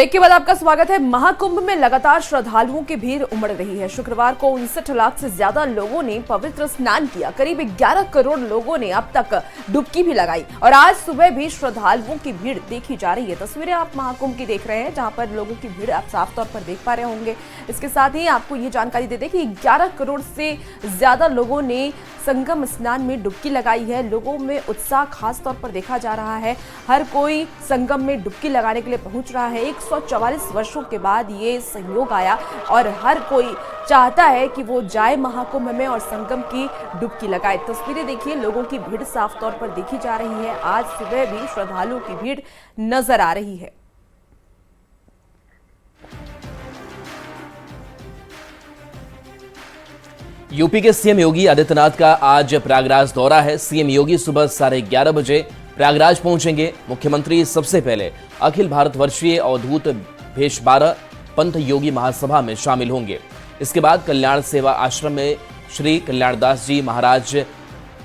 Break के बाद आपका स्वागत है। महाकुंभ में लगातार श्रद्धालुओं की भीड़ उमड़ रही है। शुक्रवार को 59 लाख से ज्यादा लोगों ने पवित्र स्नान किया। करीब 11 करोड़ लोगों ने अब तक डुबकी भी लगाई और आज सुबह भी श्रद्धालुओं की भीड़ देखी जा रही है। तस्वीरें आप महाकुंभ की देख रहे हैं, जहां पर लोगों की भीड़ आप साफ तौर पर देख पा रहे होंगे। इसके साथ ही आपको ये जानकारी दे दें कि 11 करोड़ से ज्यादा लोगों ने संगम स्नान में डुबकी लगाई है। लोगों में उत्साह खास तौर पर देखा जा रहा है। हर कोई संगम में डुबकी लगाने के लिए पहुंच रहा है। 144 वर्षों के बाद ये संयोग आया और हर कोई चाहता है कि वो जाए महाकुंभ में और संगम की डुबकी लगाए। तस्वीरें देखिए, लोगों की भीड़ साफ तौर पर देखी जा रही है। आज सुबह भी श्रद्धालुओं की भीड़ नजर आ रही है। यूपी के सीएम योगी आदित्यनाथ का आज प्रयागराज दौरा है। सीएम योगी सुबह 11:30 बजे प्रयागराज पहुंचेंगे। मुख्यमंत्री सबसे पहले अखिल भारतवर्षीय अवधूत भेषबारह पंथ योगी महासभा में शामिल होंगे। इसके बाद कल्याण सेवा आश्रम में श्री कल्याणदास जी महाराज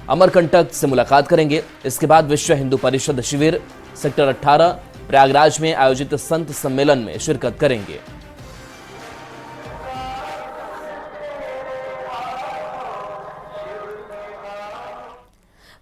अमरकंटक से मुलाकात करेंगे। इसके बाद विश्व हिंदू परिषद शिविर सेक्टर 18 प्रयागराज में आयोजित संत सम्मेलन में शिरकत करेंगे।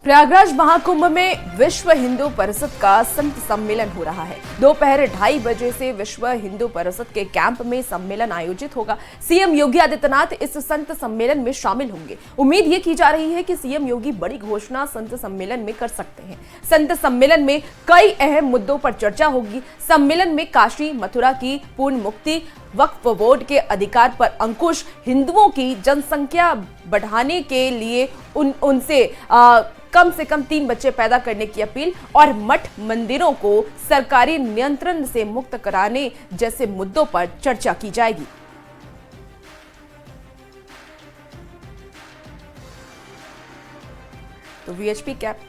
प्रयागराज महाकुंभ में विश्व हिंदू परिषद का संत सम्मेलन हो रहा है। दोपहर 2:30 बजे से विश्व हिंदू परिषद के कैंप में सम्मेलन आयोजित होगा। सीएम योगी आदित्यनाथ इस संत सम्मेलन में शामिल होंगे। उम्मीद ये की जा रही है कि सीएम योगी बड़ी घोषणा संत सम्मेलन में कर सकते हैं। संत सम्मेलन में कई अहम मुद्दों पर चर्चा होगी। सम्मेलन में काशी मथुरा की पूर्ण मुक्ति, वक्फ बोर्ड के अधिकार पर अंकुश, हिंदुओं की जनसंख्या बढ़ाने के लिए उनसे कम से कम 3 बच्चे पैदा करने की अपील और मठ मंदिरों को सरकारी नियंत्रण से मुक्त कराने जैसे मुद्दों पर चर्चा की जाएगी। तो वीएचपी कैप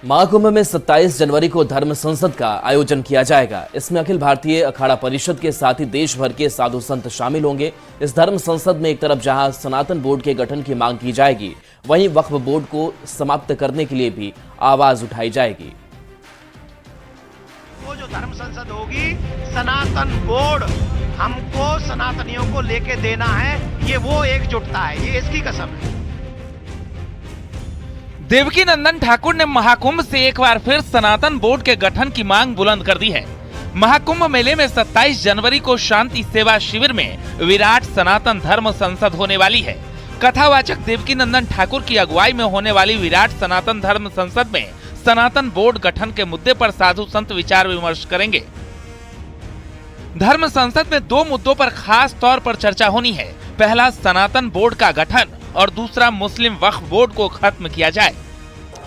महाकुंभ में 27 जनवरी को धर्म संसद का आयोजन किया जाएगा। इसमें अखिल भारतीय अखाड़ा परिषद के साथ ही देश भर के साधु संत शामिल होंगे। इस धर्म संसद में एक तरफ जहां सनातन बोर्ड के गठन की मांग की जाएगी, वहीं वक्फ बोर्ड को समाप्त करने के लिए भी आवाज उठाई जाएगी। वो जो धर्म संसद होगी, सनातन बोर्ड हमको सनातनियों को लेके देना है, ये वो एकजुटता है, ये इसकी कसम है। देवकीनंदन ठाकुर ने महाकुंभ से एक बार फिर सनातन बोर्ड के गठन की मांग बुलंद कर दी है। महाकुंभ मेले में 27 जनवरी को शांति सेवा शिविर में विराट सनातन धर्म संसद होने वाली है। कथावाचक देवकीनंदन ठाकुर की अगुवाई में होने वाली विराट सनातन धर्म संसद में सनातन बोर्ड गठन के मुद्दे पर साधु संत विचार विमर्श करेंगे। धर्म संसद में 2 मुद्दों पर खास तौर पर चर्चा होनी है। पहला सनातन बोर्ड का गठन और दूसरा मुस्लिम वक्फ बोर्ड को खत्म किया जाए।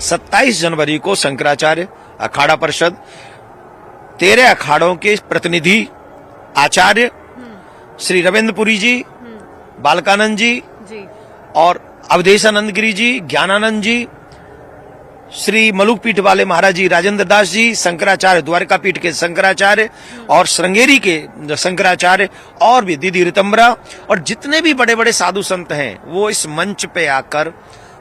27 जनवरी को शंकराचार्य अखाड़ा परिषद, 13 अखाड़ों के प्रतिनिधि आचार्य श्री रविंद्रपुरी जी, बालकानंद जी और अवधेशानंद गिरी जी, ज्ञानानंद जी, श्री मलुक पीठ वाले महाराज जी राजेंद्र दास जी, शंकराचार्य द्वारका पीठ के शंकराचार्य और श्रृंगेरी के शंकराचार्य और भी दीदी ऋतंबरा और जितने भी बड़े बड़े साधु संत हैं, वो इस मंच पे आकर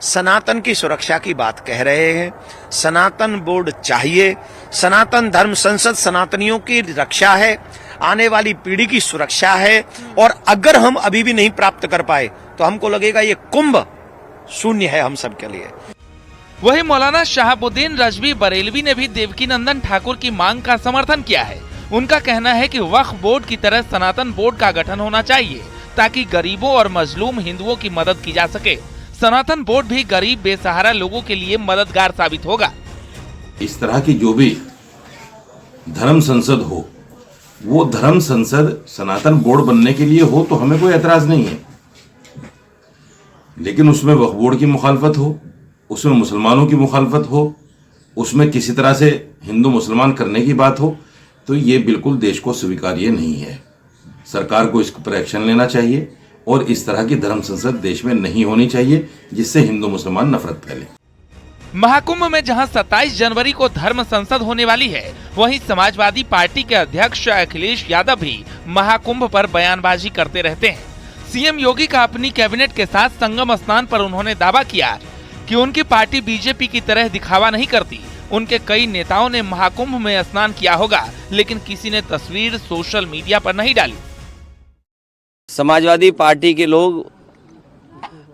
सनातन की सुरक्षा की बात कह रहे हैं। सनातन बोर्ड चाहिए, सनातन धर्म संसद सनातनियों की रक्षा है, आने वाली पीढ़ी की सुरक्षा है और अगर हम अभी भी नहीं प्राप्त कर पाए तो हमको लगेगा ये कुंभ शून्य है हम सब के लिए। वहीं मौलाना शहाबुद्दीन रजवी बरेलवी ने भी देवकीनंदन ठाकुर की मांग का समर्थन किया है। उनका कहना है कि वक्फ बोर्ड की तरह सनातन बोर्ड का गठन होना चाहिए ताकि गरीबों और मजलूम हिंदुओं की मदद की जा सके। सनातन बोर्ड भी गरीब बेसहारा लोगों के लिए मददगार साबित होगा। इस तरह की जो भी धर्म संसद हो, वो धर्म संसद सनातन बोर्ड बनने के लिए हो तो हमें कोई एतराज नहीं है, लेकिन उसमें वक्फ बोर्ड की मुखालफत हो, उसमें मुसलमानों की मुखालफत हो, उसमें किसी तरह से हिंदू मुसलमान करने की बात हो, तो ये बिल्कुल देश को स्वीकार्य नहीं है। सरकार को इस पर एक्शन लेना चाहिए और इस तरह की धर्म संसद देश में नहीं होनी चाहिए, जिससे हिंदू मुसलमान नफरत फैले। महाकुंभ में जहां 27 जनवरी को धर्म संसद होने वाली है, वहीं समाजवादी पार्टी के अध्यक्ष अखिलेश यादव भी महाकुंभ पर बयानबाजी करते रहते हैं। सीएम योगी का अपनी कैबिनेट के साथ संगम स्नान पर उन्होंने दावा किया कि उनकी पार्टी बीजेपी की तरह दिखावा नहीं करती। उनके कई नेताओं ने महाकुंभ में स्नान किया होगा, लेकिन किसी ने तस्वीर सोशल मीडिया पर नहीं डाली। समाजवादी पार्टी के लोग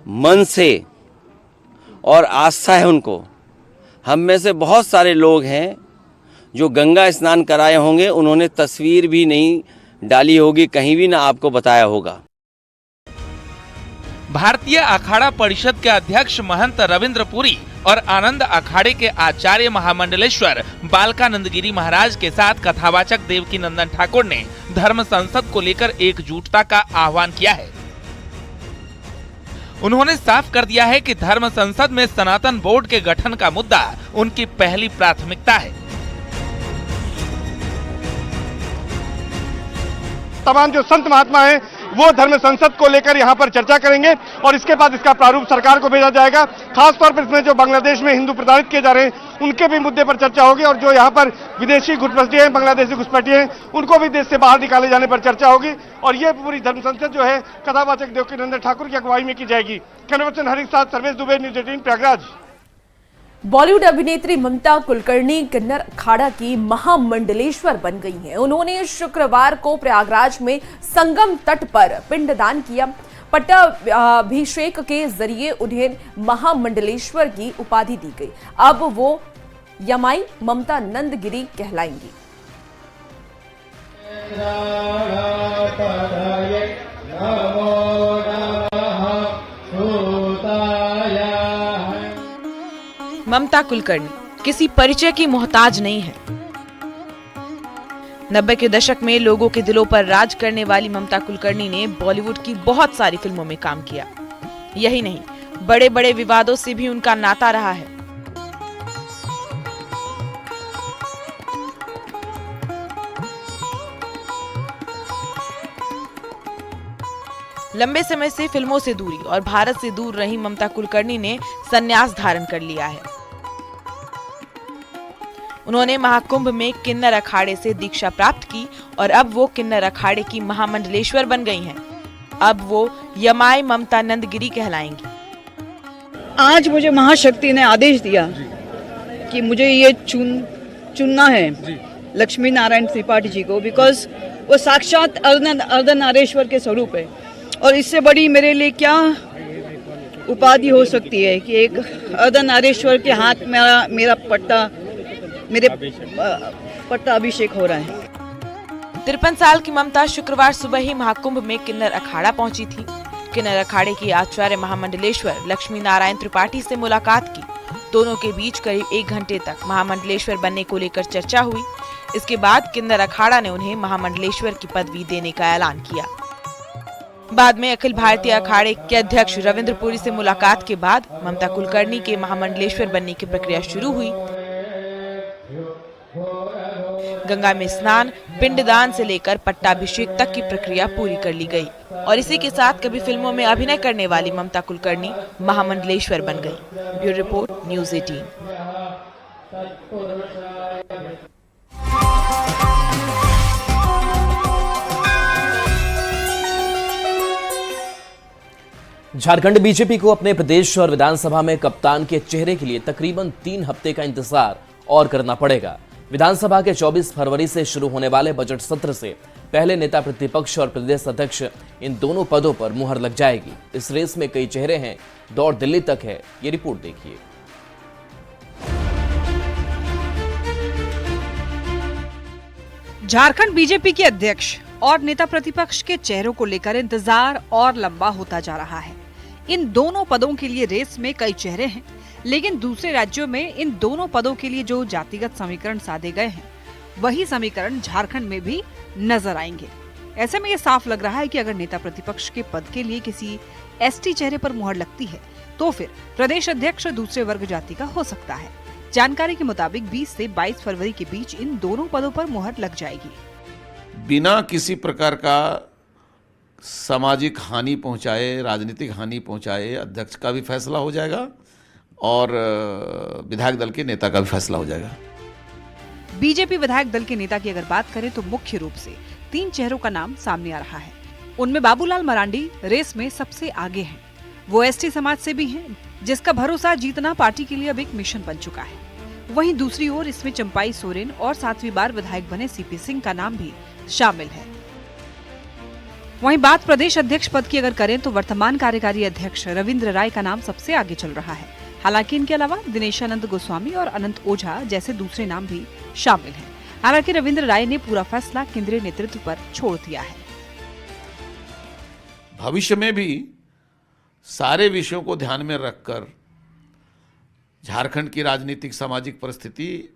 मन से और आस्था है उनको, हम में से बहुत सारे लोग हैं जो गंगा स्नान कराए होंगे, उन्होंने तस्वीर भी नहीं डाली होगी, कहीं भी ना आपको बताया होगा। भारतीय अखाड़ा परिषद के अध्यक्ष महंत रविंद्र पुरी और आनंद अखाड़े के आचार्य महामंडलेश्वर बालकानंद गिरी महाराज के साथ कथावाचक देवकी नंदन ठाकुर ने धर्म संसद को लेकर एकजुटता का आह्वान किया है। उन्होंने साफ कर दिया है कि धर्म संसद में सनातन बोर्ड के गठन का मुद्दा उनकी पहली प्राथमिकता है। तमाम जो संत महात्मा हैं वो धर्म संसद को लेकर यहाँ पर चर्चा करेंगे और इसके बाद इसका प्रारूप सरकार को भेजा जाएगा। खासतौर पर इसमें जो बांग्लादेश में हिंदू प्रताड़ित किए जा रहे हैं उनके भी मुद्दे पर चर्चा होगी और जो यहाँ पर विदेशी घुसपैठिए हैं, बांग्लादेशी घुसपैठिए हैं, उनको भी देश से बाहर निकाले जाने पर चर्चा होगी। और ये पूरी धर्म संसद जो है कथावाचक देवकी नंदन ठाकुर की अगुवाई में की जाएगी। कैमरामैन हरीश साथ सर्वेश दुबे, न्यूज़ 18 प्रयागराज। बॉलीवुड अभिनेत्री ममता कुलकर्णी किन्नर अखाड़ा की महामंडलेश्वर बन गई हैं। उन्होंने शुक्रवार को प्रयागराज में संगम तट पर पिंडदान किया। पट्टाभिषेक के जरिए उन्हें महामंडलेश्वर की उपाधि दी गई। अब वो यमाई ममता नंदगिरी कहलाएंगी। ममता कुलकर्णी किसी परिचय की मोहताज नहीं है। 90 के दशक में लोगों के दिलों पर राज करने वाली ममता कुलकर्णी ने बॉलीवुड की बहुत सारी फिल्मों में काम किया। यही नहीं, बड़े बड़े विवादों से भी उनका नाता रहा है। लंबे समय से फिल्मों से दूरी और भारत से दूर रही ममता कुलकर्णी ने संन्यास धारण कर लिया है। उन्होंने महाकुंभ में किन्नर अखाड़े से दीक्षा प्राप्त की और अब वो किन्नर अखाड़े की महामंडलेश्वर बन गई हैं। अब वो यमाई ममता नंदगिरी कहलाएंगी। आज मुझे महाशक्ति ने आदेश दिया कि मुझे ये चुनना है लक्ष्मी नारायण त्रिपाठी जी को, बिकॉज वो साक्षात अर्धनारीश्वर के स्वरूप है। और इससे बड़ी मेरे लिए क्या उपाधि हो सकती है कि एक अर्धनारीश्वर के हाथ में मेरा पट्टा अभिषेक हो रहा है। 53 साल की ममता शुक्रवार सुबह ही महाकुंभ में किन्नर अखाड़ा पहुंची थी। किन्नर अखाड़े की आचार्य महामंडलेश्वर लक्ष्मी नारायण त्रिपाठी से मुलाकात की। दोनों के बीच करीब 1 घंटे तक महामंडलेश्वर बनने को लेकर चर्चा हुई। इसके बाद किन्नर अखाड़ा ने उन्हें महामंडलेश्वर की पदवी देने का ऐलान किया। बाद में अखिल भारतीय अखाड़े के अध्यक्ष रविंद्र पुरी से मुलाकात के बाद ममता कुलकर्णी के महामंडलेश्वर बनने की प्रक्रिया शुरू हुई। गंगा में स्नान, पिंडदान से लेकर पट्टाभिषेक तक की प्रक्रिया पूरी कर ली गई और इसी के साथ कभी फिल्मों में अभिनय करने वाली ममता कुलकर्णी महामंडलेश्वर बन गई। Bureau report, news 18। Jharkhand BJP को अपने प्रदेश और विधानसभा में कप्तान के चेहरे के लिए तकरीबन 3 हफ्ते का इंतजार और करना पड़ेगा। विधानसभा के 24 फरवरी से शुरू होने वाले बजट सत्र से पहले नेता प्रतिपक्ष और प्रदेश अध्यक्ष इन दोनों पदों पर मुहर लग जाएगी। इस रेस में कई चेहरे हैं, दौड़ दिल्ली तक है। ये रिपोर्ट देखिए। झारखंड बीजेपी के अध्यक्ष और नेता प्रतिपक्ष के चेहरों को लेकर इंतजार और लंबा होता जा रहा है। इन दोनों पदों के लिए रेस में कई चेहरे हैं, लेकिन दूसरे राज्यों में इन दोनों पदों के लिए जो जातिगत समीकरण साधे गए हैं, वही समीकरण झारखंड में भी नजर आएंगे। ऐसे में ये साफ लग रहा है कि अगर नेता प्रतिपक्ष के पद के लिए किसी एसटी चेहरे पर मुहर लगती है, तो फिर प्रदेश अध्यक्ष दूसरे वर्ग जाति का हो सकता है। जानकारी के मुताबिक 20 से 22 फरवरी के बीच इन दोनों पदों पर मुहर लग जाएगी। बिना किसी प्रकार का सामाजिक हानि पहुंचाए, राजनीतिक हानि पहुंचाए अध्यक्ष का भी फैसला हो जाएगा और विधायक दल के नेता का भी फैसला हो जाएगा। बीजेपी विधायक दल के नेता की अगर बात करें तो मुख्य रूप से 3 चेहरों का नाम सामने आ रहा है। उनमें बाबूलाल मरांडी रेस में सबसे आगे हैं। वो एसटी समाज से भी हैं, जिसका भरोसा जीतना पार्टी के लिए अब एक मिशन बन चुका है। वहीं दूसरी ओर इसमें चंपाई सोरेन और 7वीं बार विधायक बने सीपी सिंह का नाम भी शामिल है। वहीं बात प्रदेश अध्यक्ष पद की अगर करें तो वर्तमान कार्यकारी अध्यक्ष रविंद्र राय का नाम सबसे आगे चल रहा है। हालांकि इनके अलावा दिनेशानंद गोस्वामी और अनंत ओझा जैसे दूसरे नाम भी शामिल हैं। हालांकि रविंद्र राय ने पूरा फैसला केंद्रीय नेतृत्व पर छोड़ दिया है। भविष्य में भी सारे विषयों को ध्यान में रखकर झारखंड की राजनीतिक सामाजिक परिस्थिति,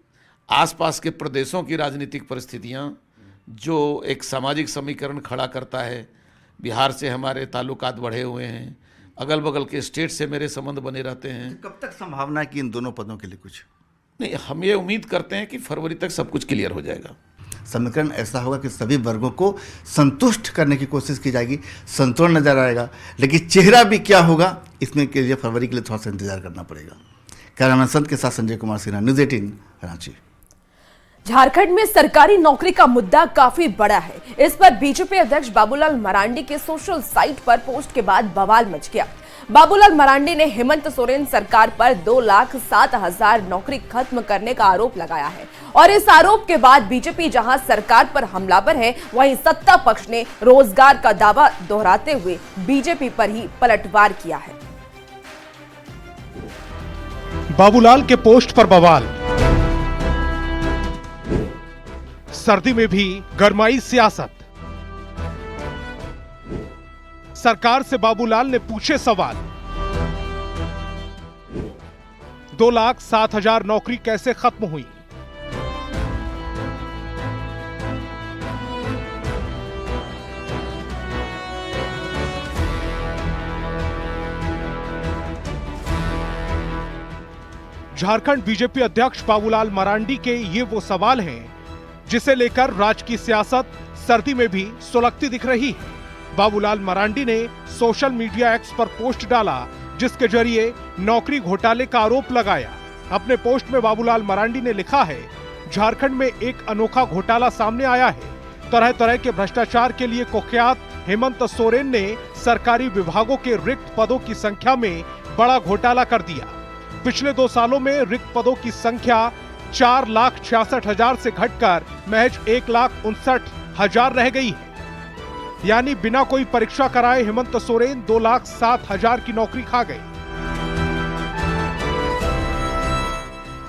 आसपास के प्रदेशों की राजनीतिक परिस्थितियां जो एक सामाजिक समीकरण खड़ा करता है, बिहार से हमारे ताल्लुकात बढ़े हुए हैं, अगल बगल के स्टेट से मेरे संबंध बने रहते हैं। कब तक संभावना है कि इन दोनों पदों के लिए कुछ नहीं, हम ये उम्मीद करते हैं कि फरवरी तक सब कुछ क्लियर हो जाएगा। समीकरण ऐसा होगा कि सभी वर्गों को संतुष्ट करने की कोशिश की जाएगी, संतुलन नजर आएगा, लेकिन चेहरा भी क्या होगा इसमें के लिए फरवरी के लिए थोड़ा सा इंतजार करना पड़ेगा। कैमरामैन संत के साथ संजय कुमार सिन्हा, न्यूज़ 18 रांची। झारखंड में सरकारी नौकरी का मुद्दा काफी बड़ा है। इस पर बीजेपी अध्यक्ष बाबूलाल मरांडी के सोशल साइट पर पोस्ट के बाद बवाल मच गया। बाबूलाल मरांडी ने हेमंत सोरेन सरकार पर 2,07,000 नौकरी खत्म करने का आरोप लगाया है और इस आरोप के बाद बीजेपी जहां सरकार पर हमलावर है, वहीं सत्ता पक्ष ने रोजगार का दावा दोहराते हुए बीजेपी पर ही पलटवार किया है। बाबूलाल के पोस्ट पर बवाल। सर्दी में भी गरमाई सियासत। सरकार से बाबूलाल ने पूछे सवाल। 2,07,000 नौकरी कैसे खत्म हुई? झारखंड बीजेपी अध्यक्ष बाबूलाल मरांडी के ये वो सवाल हैं जिसे लेकर राज्य की सियासत सर्दी में भी सुलगती दिख रही है। बाबूलाल मरांडी ने सोशल मीडिया एक्स पर पोस्ट डाला जिसके जरिए नौकरी घोटाले का आरोप लगाया। अपने पोस्ट में बाबूलाल मरांडी ने लिखा है, झारखंड में एक अनोखा घोटाला सामने आया है। तरह तरह के भ्रष्टाचार के लिए कुख्यात हेमंत सोरेन ने सरकारी विभागों के रिक्त पदों की संख्या में बड़ा घोटाला कर दिया। पिछले 2 सालों में रिक्त पदों की संख्या 4,66,000 से घटकर महज 1,59,000 रह गई है। यानी बिना कोई परीक्षा कराए हेमंत सोरेन 2,07,000 की नौकरी खा गए।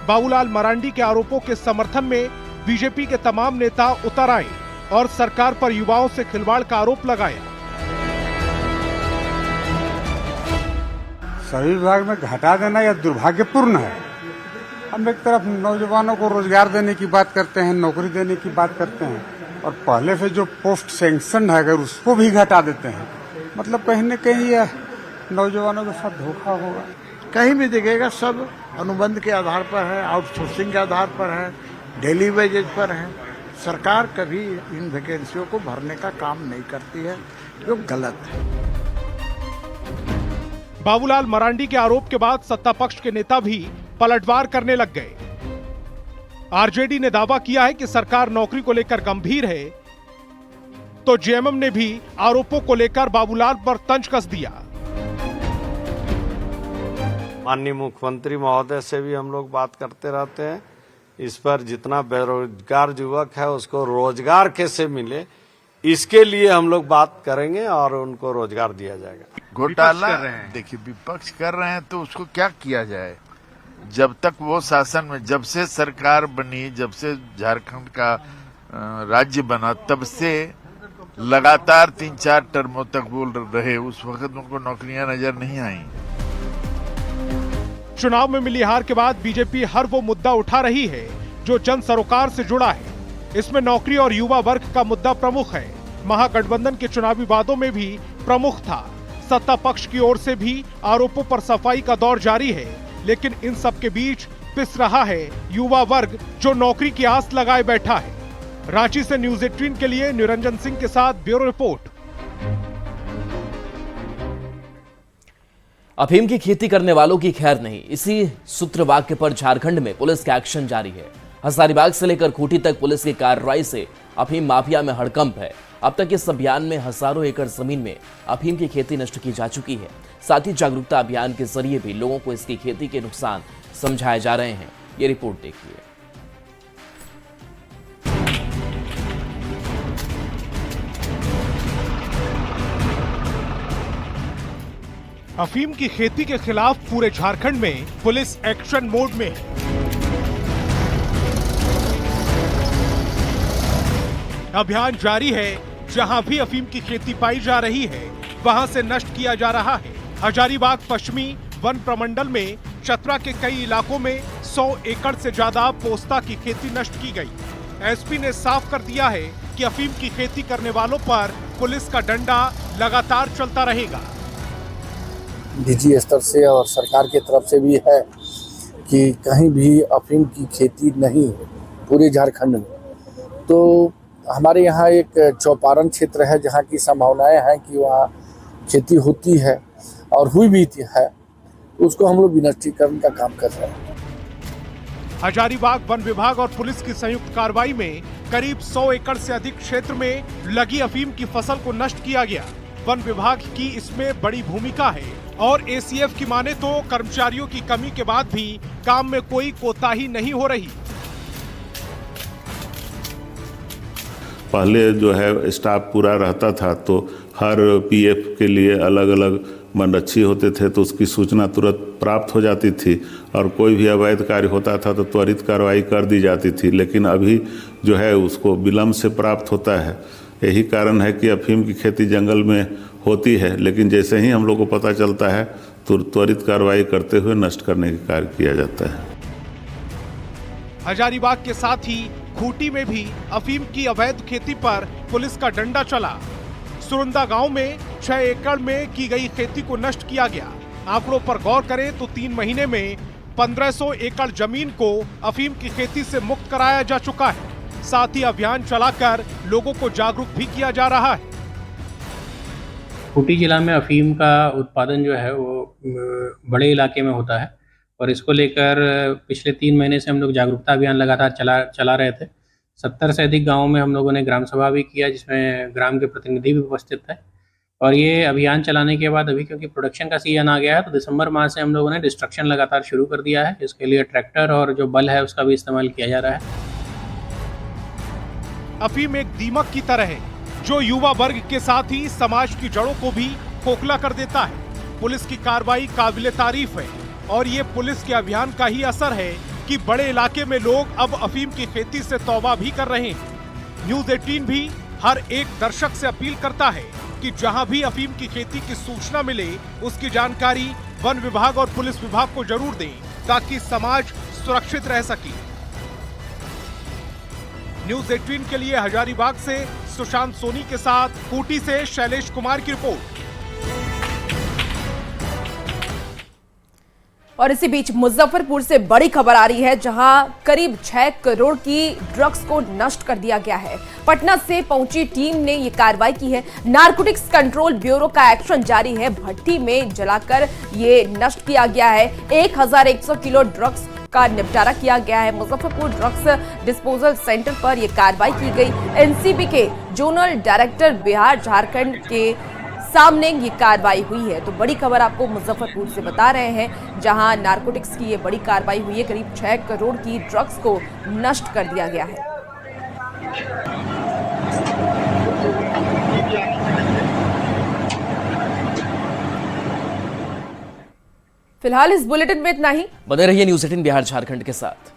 बाबूलाल मरांडी के आरोपों के समर्थन में बीजेपी के तमाम नेता उतर आए और सरकार पर युवाओं से खिलवाड़ का आरोप लगाया। सभी विभाग में घटा देना यह दुर्भाग्यपूर्ण है। हम एक तरफ नौजवानों को रोजगार देने की बात करते हैं, नौकरी देने की बात करते हैं, और पहले से जो पोस्ट सैंक्शन है अगर उसको भी घटा देते हैं, मतलब कहीं न कहीं यह नौजवानों के साथ धोखा होगा। कहीं भी दिखेगा सब अनुबंध के आधार पर है, आउटसोर्सिंग के आधार पर है, डेली वेजेज पर है। सरकार कभी इन वैकेंसियों को भरने का काम नहीं करती है, जो गलत है। बाबूलाल मरांडी के आरोप के बाद सत्ता पक्ष के नेता भी पलटवार करने लग गए। आरजेडी ने दावा किया है कि सरकार नौकरी को लेकर गंभीर है, तो जेएमएम ने भी आरोपों को लेकर बाबूलाल पर तंज कस दिया। माननीय मुख्यमंत्री महोदय से भी हम लोग बात करते रहते हैं। इस पर जितना बेरोजगार युवक है उसको रोजगार कैसे मिले, इसके लिए हम लोग बात करेंगे और उनको रोजगार दिया जाएगा। घोटाला देखिए विपक्ष कर रहे हैं तो उसको क्या किया जाए। जब तक वो शासन में, जब से सरकार बनी, जब से झारखंड का राज्य बना, तब से लगातार 3-4 टर्मों तक बोल रहे, उस वक्त उनको नौकरियां नजर नहीं आई। चुनाव में मिली हार के बाद बीजेपी हर वो मुद्दा उठा रही है जो जन सरोकार से जुड़ा है। इसमें नौकरी और युवा वर्ग का मुद्दा प्रमुख है। महागठबंधन के चुनावी वादों में भी प्रमुख था। सत्ता पक्ष की ओर से भी आरोपों पर सफाई का दौर जारी है, लेकिन इन सब के बीच पिस रहा है युवा वर्ग जो नौकरी की आस लगाए बैठा है। रांची से न्यूज़ 18 के लिए निरंजन सिंह के साथ ब्यूरो रिपोर्ट। अफीम की खेती करने वालों की खैर नहीं, इसी सूत्र वाक्य पर झारखंड में पुलिस का एक्शन जारी है। हजारीबाग से लेकर खूंटी तक पुलिस की कार्रवाई से अफीम माफिया में हड़कंप है। अब तक इस अभियान में हजारों एकड़ जमीन में अफीम की खेती नष्ट की जा चुकी है। साथ ही जागरूकता अभियान के जरिए भी लोगों को इसकी खेती के नुकसान समझाए जा रहे हैं। ये रिपोर्ट देखिए। अफीम की खेती के खिलाफ पूरे झारखंड में पुलिस एक्शन मोड में है। अभियान जारी है, जहां भी अफीम की खेती पाई जा रही है वहां से नष्ट किया जा रहा है। हजारीबाग पश्चिमी वन प्रमंडल में चतरा के कई इलाकों में 100 एकड़ से ज्यादा पोस्ता की खेती नष्ट की गई। एसपी ने साफ कर दिया है कि अफीम की खेती करने वालों पर पुलिस का डंडा लगातार चलता रहेगा। डीजी स्तर से और सरकार की तरफ से भी है कि कहीं भी अफीम की खेती नहीं है पूरे झारखंड में। तो हमारे यहाँ एक चौपारण क्षेत्र है जहाँ की संभावनाएं हैं कि वहाँ खेती होती है और हुई भी है, उसको हम लोग विनष्टीकरण का काम कर रहे हैं। हजारीबाग वन विभाग और पुलिस की संयुक्त कार्रवाई में करीब 100 एकड़ से अधिक क्षेत्र में लगी अफीम की फसल को नष्ट किया गया। वन विभाग की इसमें बड़ी भूमिका है और एसीएफ की माने तो कर्मचारियों की कमी के बाद भी काम में कोई कोताही नहीं हो रही। पहले जो है स्टाफ पूरा रहता था तो हर पीएफ के लिए अलग अलग मनरक्षी होते थे, तो उसकी सूचना तुरंत प्राप्त हो जाती थी और कोई भी अवैध कार्य होता था तो त्वरित कार्रवाई कर दी जाती थी। लेकिन अभी जो है उसको विलम्ब से प्राप्त होता है। यही कारण है कि अफीम की खेती जंगल में होती है, लेकिन जैसे ही हम लोग को पता चलता है तो त्वरित कार्रवाई करते हुए नष्ट करने का कार्य किया जाता है। हजारीबाग के साथ ही खूंटी में भी अफीम की अवैध खेती पर पुलिस का डंडा चला। सुरंदा गांव में 6 एकड़ में की गई खेती को नष्ट किया गया। आंकड़ों पर गौर करें तो 3 महीने में 1500 एकड़ जमीन को अफीम की खेती से मुक्त कराया जा चुका है। साथ ही अभियान चलाकर लोगों को जागरूक भी किया जा रहा है। खूंटी जिला में अफीम का उत्पादन जो है वो बड़े इलाके में होता है और इसको लेकर पिछले 3 महीने से हम लोग जागरूकता अभियान लगातार चला रहे थे। 70 से अधिक गांवों में हम लोगों ने ग्राम सभा भी किया जिसमें ग्राम के प्रतिनिधि भी उपस्थित थे। और ये अभियान चलाने के बाद अभी क्योंकि प्रोडक्शन का सीजन आ गया है तो दिसंबर माह से हम लोगों ने डिस्ट्रक्शन लगातार शुरू कर दिया है, जिसके लिए ट्रैक्टर और जो बल है उसका भी इस्तेमाल किया जा रहा है। अफीम एक दीमक की तरह है जो युवा वर्ग के साथ ही समाज की जड़ों को भी खोखला कर देता है। पुलिस की कार्रवाई काबिले तारीफ है और ये पुलिस के अभियान का ही असर है कि बड़े इलाके में लोग अब अफीम की खेती से तौबा भी कर रहे हैं। न्यूज़ 18 भी हर एक दर्शक से अपील करता है कि जहां भी अफीम की खेती की सूचना मिले उसकी जानकारी वन विभाग और पुलिस विभाग को जरूर दें ताकि समाज सुरक्षित रह सके। न्यूज़ 18 के लिए हजारीबाग से सुशांत सोनी के साथ खूंटी से शैलेश कुमार की रिपोर्ट। और इसी बीच मुजफ्फरपुर से बड़ी खबर आ रही है जहां करीब 6 करोड़ की ड्रग्स को नष्ट कर दिया गया है। पटना से पहुंची टीम ने ये कार्रवाई की है। नारकोटिक्स कंट्रोल ब्यूरो का एक्शन जारी है। भट्टी में जलाकर ये नष्ट किया गया है। 1100 किलो ड्रग्स का निपटारा किया गया है। मुजफ्फरपुर ड्रग्स डिस्पोजल सेंटर पर यह कार्रवाई की गई। एनसीबी के जोनल डायरेक्टर बिहार झारखंड के सामने ये कार्रवाई हुई है। तो बड़ी खबर आपको मुजफ्फरपुर से बता रहे हैं जहां नारकोटिक्स की ये बड़ी कार्रवाई हुई है। करीब 6 करोड़ की ड्रग्स को नष्ट कर दिया गया है। फिलहाल इस बुलेटिन में इतना ही। बने रहिए न्यूज़ 18 बिहार झारखंड के साथ।